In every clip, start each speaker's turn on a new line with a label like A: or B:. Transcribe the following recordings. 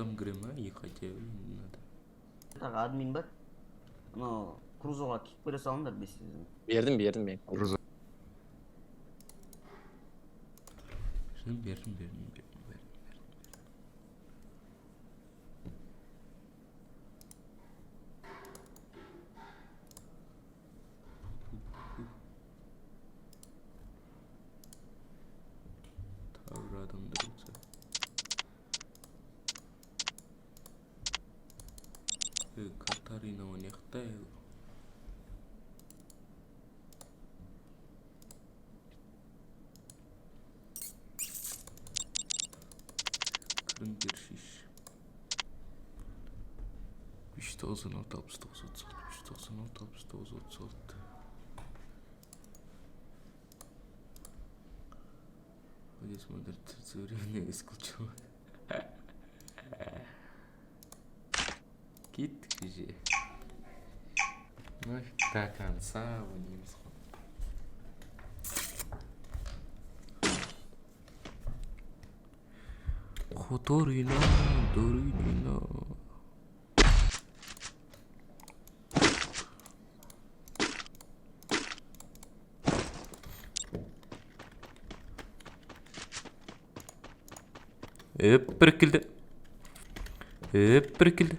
A: артом кірем, а? Ехать надо.
B: тағы админ бар. Мынау крузоға киіп бере салыңдар бесіңізден.
C: Бердім мен.
A: Бердім. Тағы адамдар болса. Катарина он яқта. Кіріңдер шеш. 596 Здесь модуль время исключил. Кит же. Ну до конца вынес. Хуторина, дурина. Прикольно. Прикольно.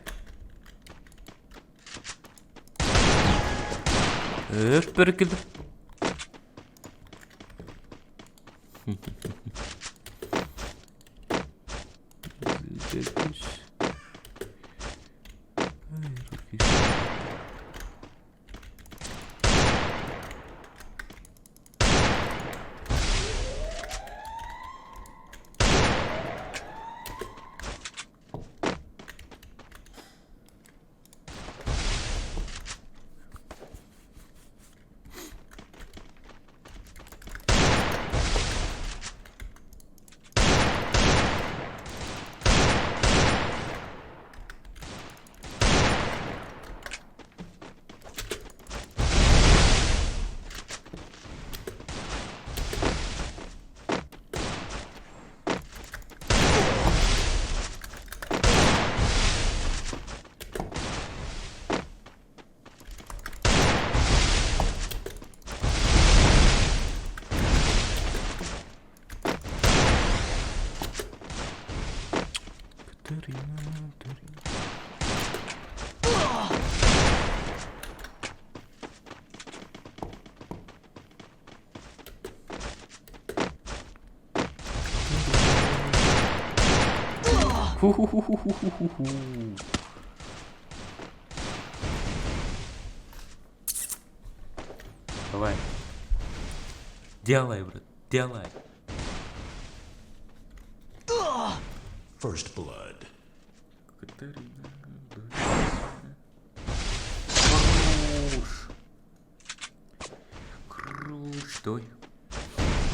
A: Прикольно. Давай. Делай, брат, делай.
D: First blood.
A: Круш. Стой.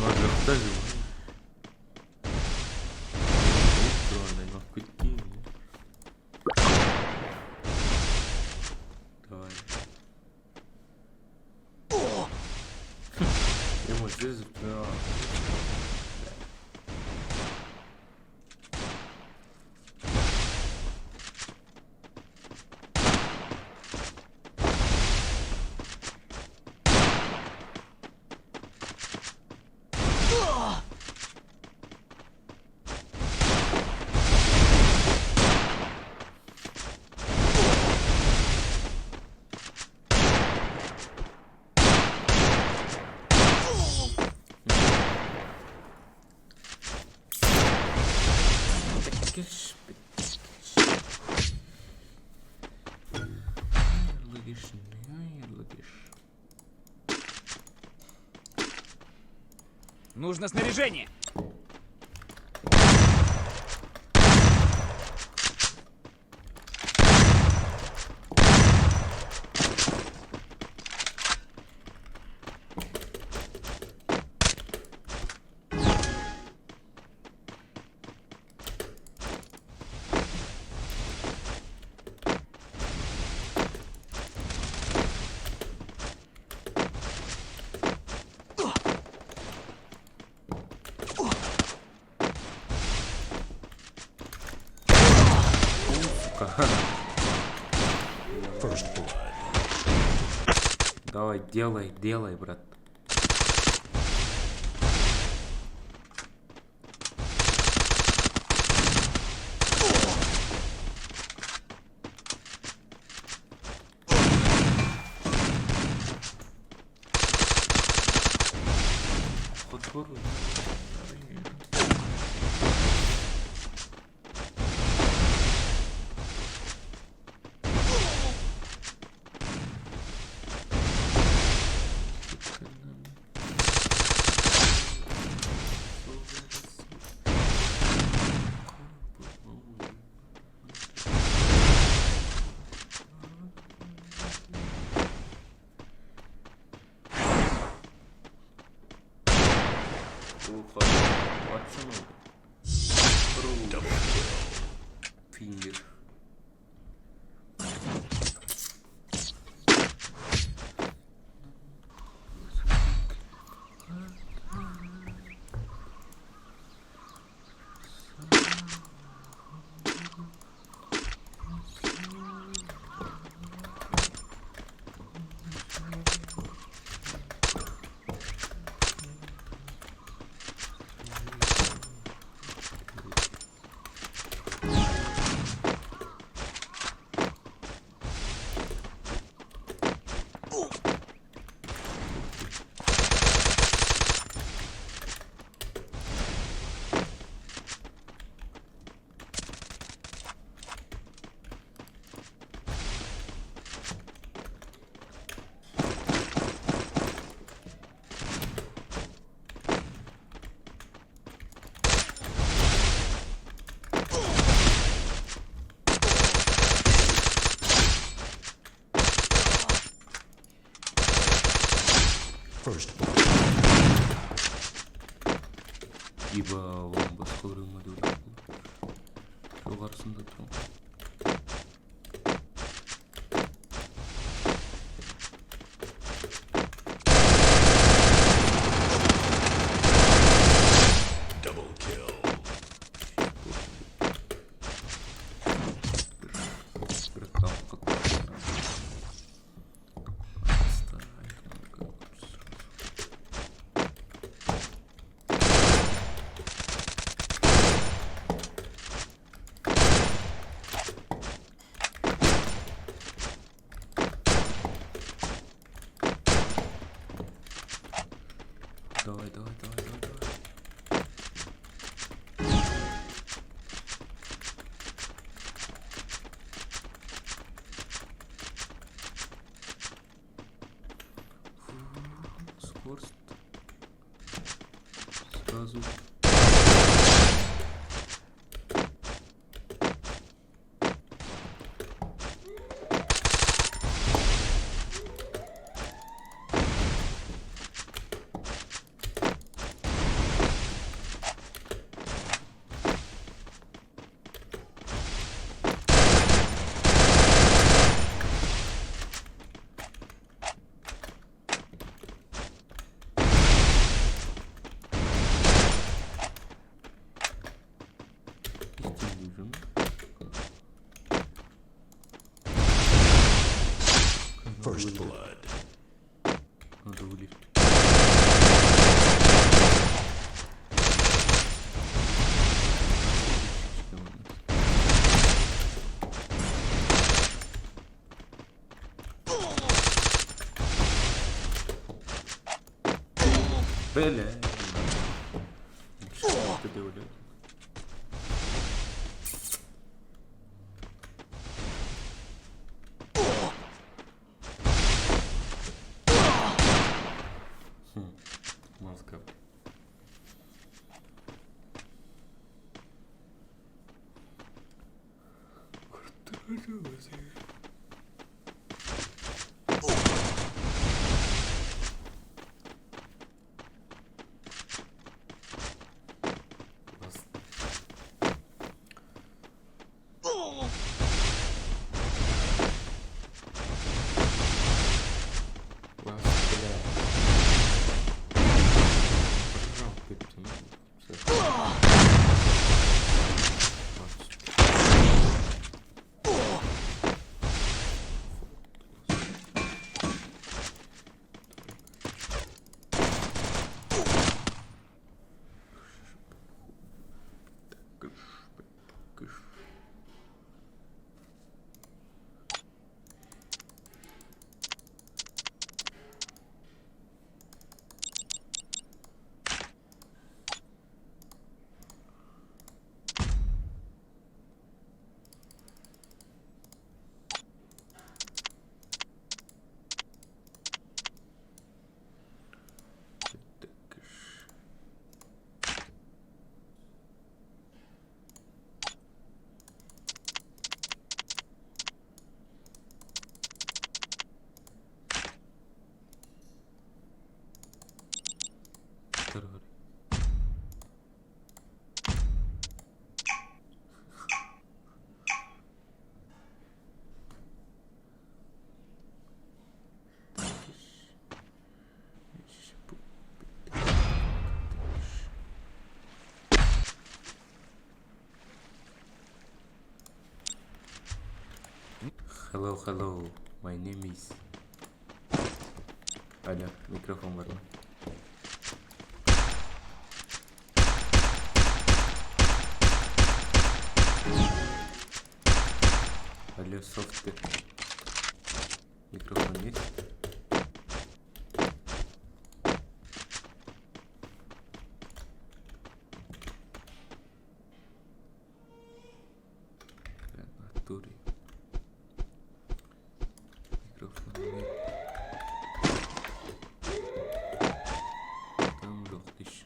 A: Ладно, даже. Давай. Ему здесь
E: Нужно снаряжение.
A: Давай, делай, делай, брат. Подбору. Уха, пацаны. Фингер.
C: First
A: Ибо он басқа біреуіне де өліп жоғарысында тұрмын.
C: double kill.
A: Bir kalkıp Давай, давай, давай, давай, давай. Скорость. Сразу. Нужен.
C: First blood.
A: Надо вылезть. Бля. Что ты делаешь? Мозга. Hello, hello. My name is. Ada mikrofon var mı? Alo soft. Mikrofon есть? Натуре. Mikrofon нет. Там лёгкий.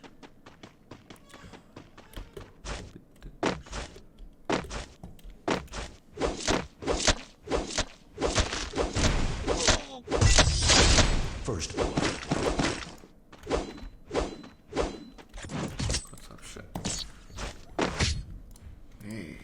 C: First blood.
A: Красавчик. Эй.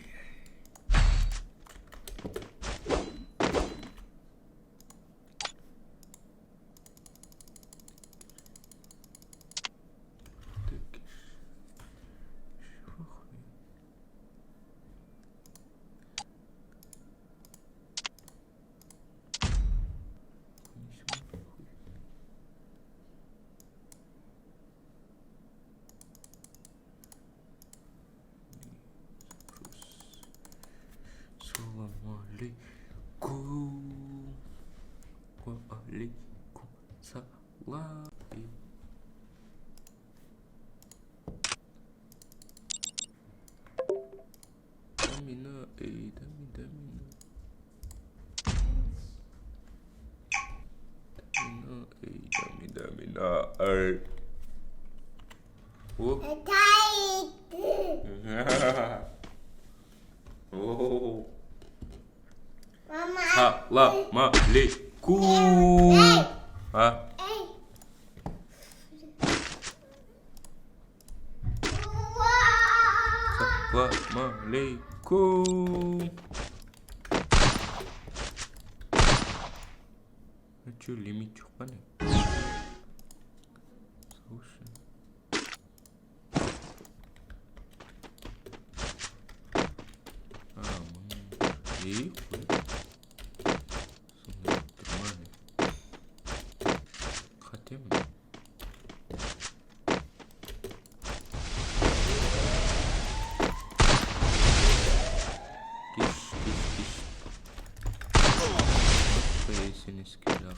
A: Assalamualaikum. Waalaikumsalam. Damina, damina. Damina, Oh. Oh. Assalamualaikum. Hah? Assalamualaikum. Что, лимит чуханы? Слушай. И нормально. Хотим. Киш. Если не скидал,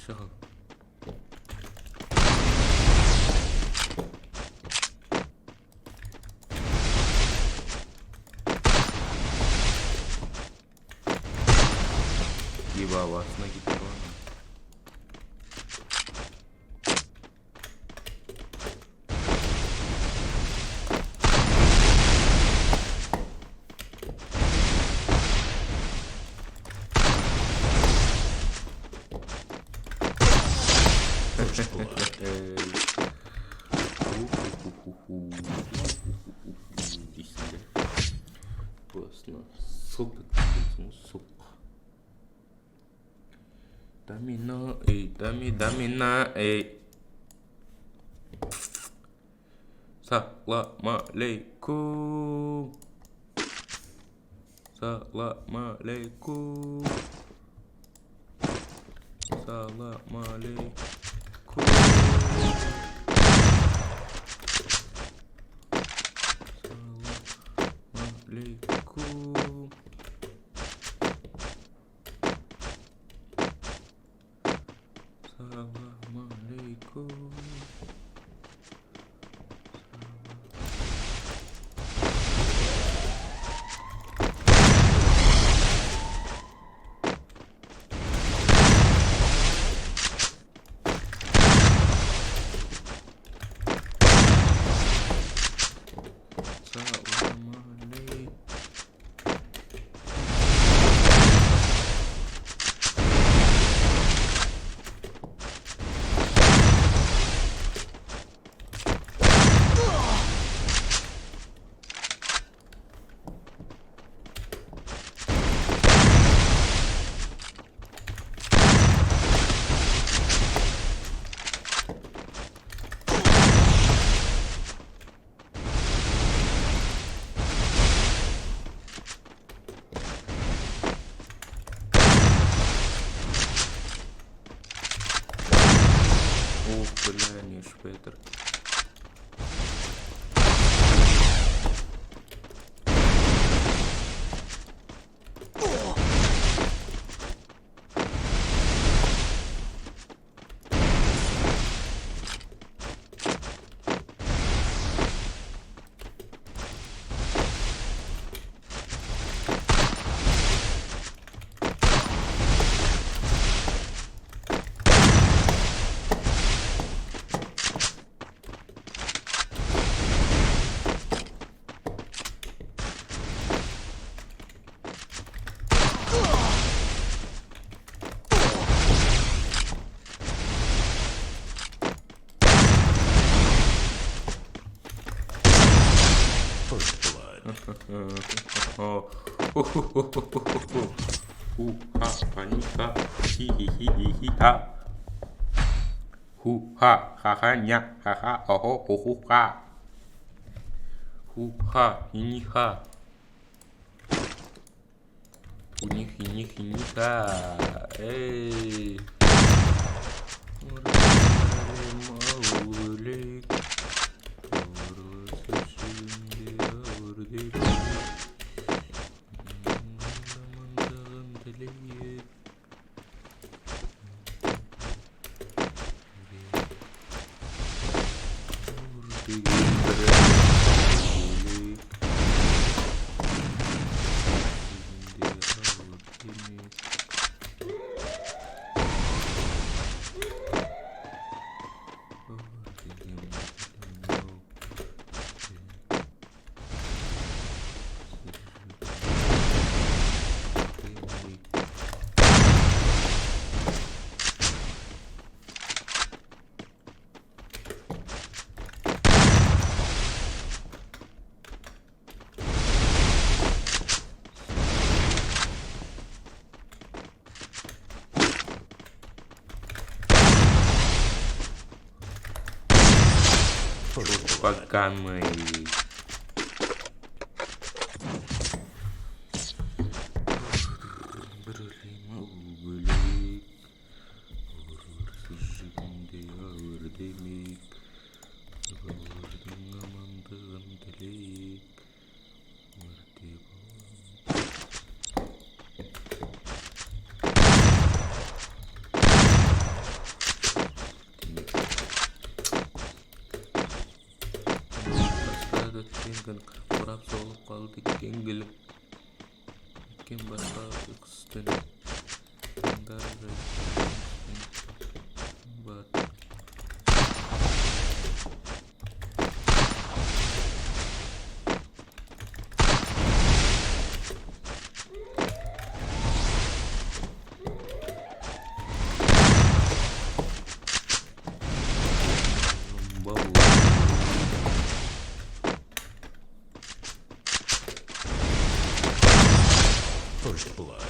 A: Все. Ебало, с ноги трону.
C: First blood.
A: Классно. Сука, сука. Дамина, Assalamualaikum. Assalamualaikum. Блин, Шпетер.
C: First blood.
A: Ха, паника, хи-хи-хи-хи-ха. Ху-ха, ха-ха, ня, ха-ха, охо, ху-ху-ха. Ху-ха, хи-ни-ха. Ху-ни-хи-ни-хи-ни-ха. Эй. Маулик. Пока мы... Kurap soğuk kaldı kengilim. Kim başka ıkıstını. Kendarı. Bat.
C: First blood.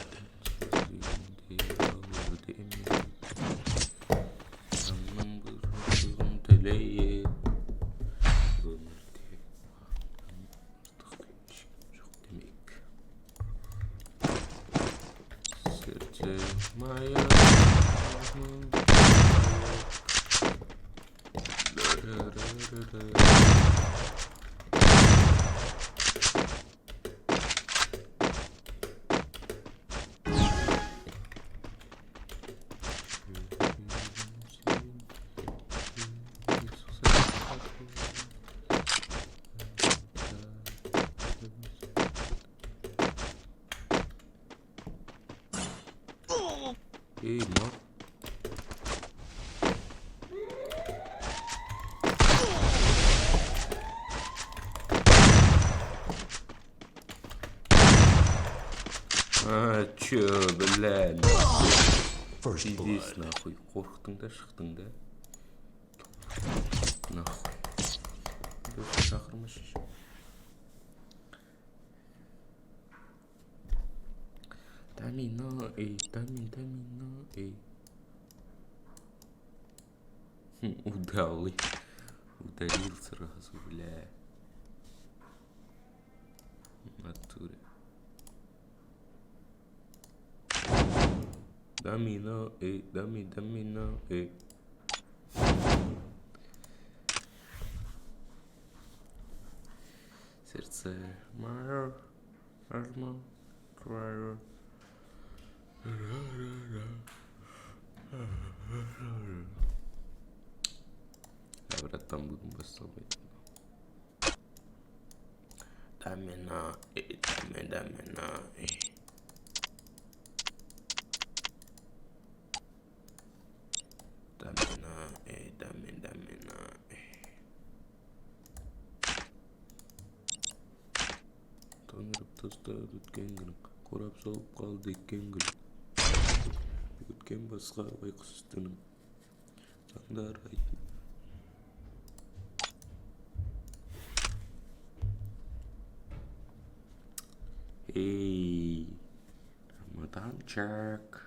C: İyi mi? Чё, блядь. First
A: Пиздец,
C: blood.
A: нахуй. Қорқтың да шықтың да. Нахуй. Дұрыс шақырмашы. Домино, эй, домино, эй. Удалый. Удалил сразу, бля. В натуре. Домино, эй, домино, эй. 마요 얼마 좋아요. La verdad está muy gusto, güey. Dame na, dame na, Dame na, dame na, Tanrım tasladı kengin, korap soğuk kaldı kengin. Büyütken basqa uykusuztunum. Sandar aytın. Hey, Ramadan check.